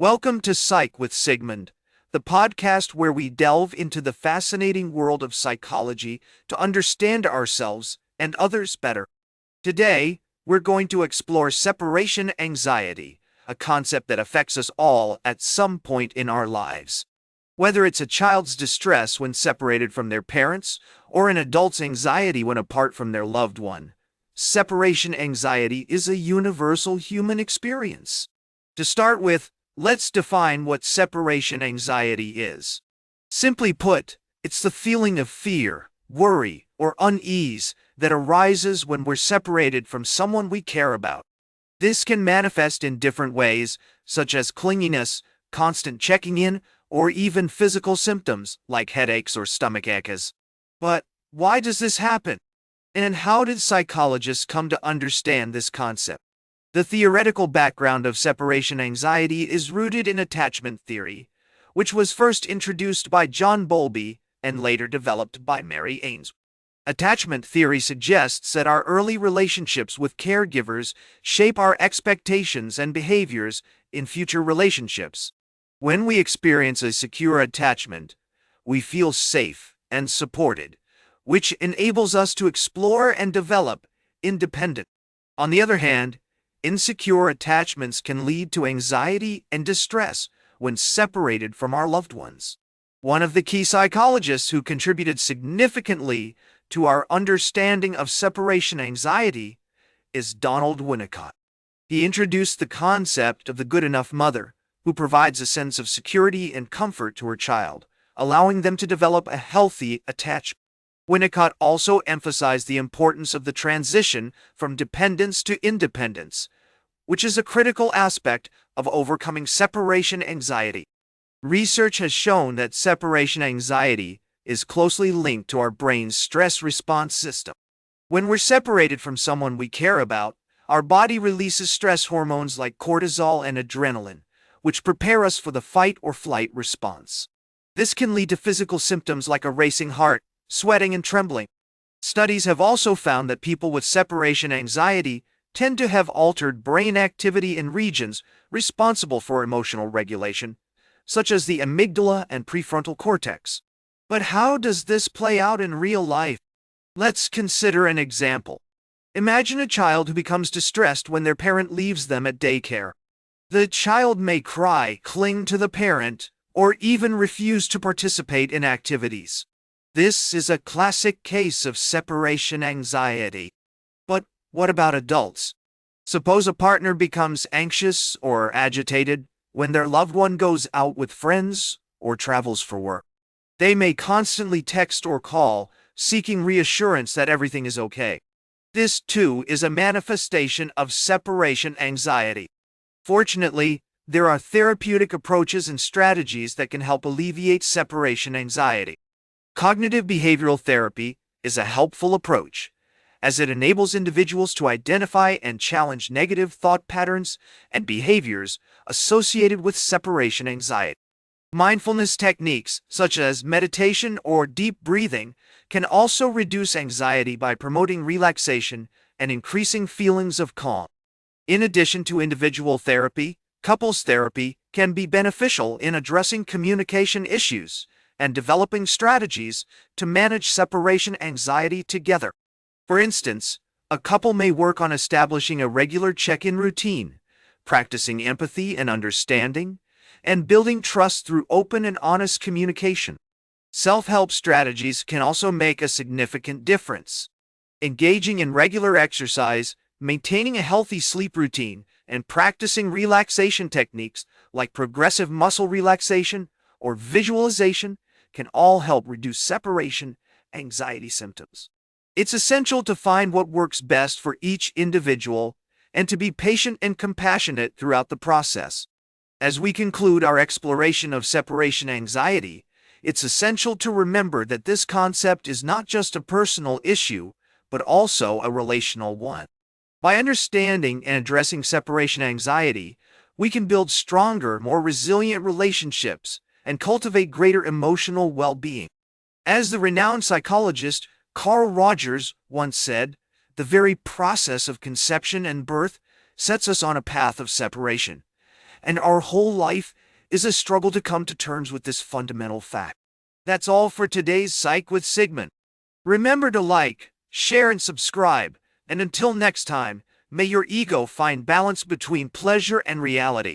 Welcome to Psych with Sigmund, the podcast where we delve into the fascinating world of psychology to understand ourselves and others better. Today, we're going to explore separation anxiety, a concept that affects us all at some point in our lives. Whether it's a child's distress when separated from their parents or an adult's anxiety when apart from their loved one, separation anxiety is a universal human experience. To start with, let's define what separation anxiety is. Simply put, it's the feeling of fear, worry, or unease that arises when we're separated from someone we care about. This can manifest in different ways, such as clinginess, constant checking in, or even physical symptoms like headaches or stomach aches. But why does this happen? And how did psychologists come to understand this concept? The theoretical background of separation anxiety is rooted in attachment theory, which was first introduced by John Bowlby and later developed by Mary Ainsworth. Attachment theory suggests that our early relationships with caregivers shape our expectations and behaviors in future relationships. When we experience a secure attachment, we feel safe and supported, which enables us to explore and develop independence. On the other hand, insecure attachments can lead to anxiety and distress when separated from our loved ones. One of the key psychologists who contributed significantly to our understanding of separation anxiety is Donald Winnicott. He introduced the concept of the good enough mother, who provides a sense of security and comfort to her child, allowing them to develop a healthy attachment. Winnicott also emphasized the importance of the transition from dependence to independence, which is a critical aspect of overcoming separation anxiety. Research has shown that separation anxiety is closely linked to our brain's stress response system. When we're separated from someone we care about, our body releases stress hormones like cortisol and adrenaline, which prepare us for the fight or flight response. This can lead to physical symptoms like a racing heart, sweating, and trembling. Studies have also found that people with separation anxiety tend to have altered brain activity in regions responsible for emotional regulation, such as the amygdala and prefrontal cortex. But how does this play out in real life? Let's consider an example. Imagine a child who becomes distressed when their parent leaves them at daycare. The child may cry, cling to the parent, or even refuse to participate in activities. This is a classic case of separation anxiety. But what about adults? Suppose a partner becomes anxious or agitated when their loved one goes out with friends or travels for work. They may constantly text or call, seeking reassurance that everything is okay. This, too, is a manifestation of separation anxiety. Fortunately, there are therapeutic approaches and strategies that can help alleviate separation anxiety. Cognitive behavioral therapy is a helpful approach, as it enables individuals to identify and challenge negative thought patterns and behaviors associated with separation anxiety. Mindfulness techniques, such as meditation or deep breathing, can also reduce anxiety by promoting relaxation and increasing feelings of calm. In addition to individual therapy, couples therapy can be beneficial in addressing communication issues and developing strategies to manage separation anxiety together. For instance, a couple may work on establishing a regular check-in routine, practicing empathy and understanding, and building trust through open and honest communication. Self-help strategies can also make a significant difference. Engaging in regular exercise, maintaining a healthy sleep routine, and practicing relaxation techniques like progressive muscle relaxation or visualization can all help reduce separation anxiety symptoms. It's essential to find what works best for each individual and to be patient and compassionate throughout the process. As we conclude our exploration of separation anxiety, it's essential to remember that this concept is not just a personal issue, but also a relational one. By understanding and addressing separation anxiety, we can build stronger, more resilient relationships and cultivate greater emotional well-being. As the renowned psychologist Carl Rogers once said, "The very process of conception and birth sets us on a path of separation, and our whole life is a struggle to come to terms with this fundamental fact. That's all for today's Psych with Sigmund. Remember to like, share, and subscribe, and until next time, may your ego find balance between pleasure and reality.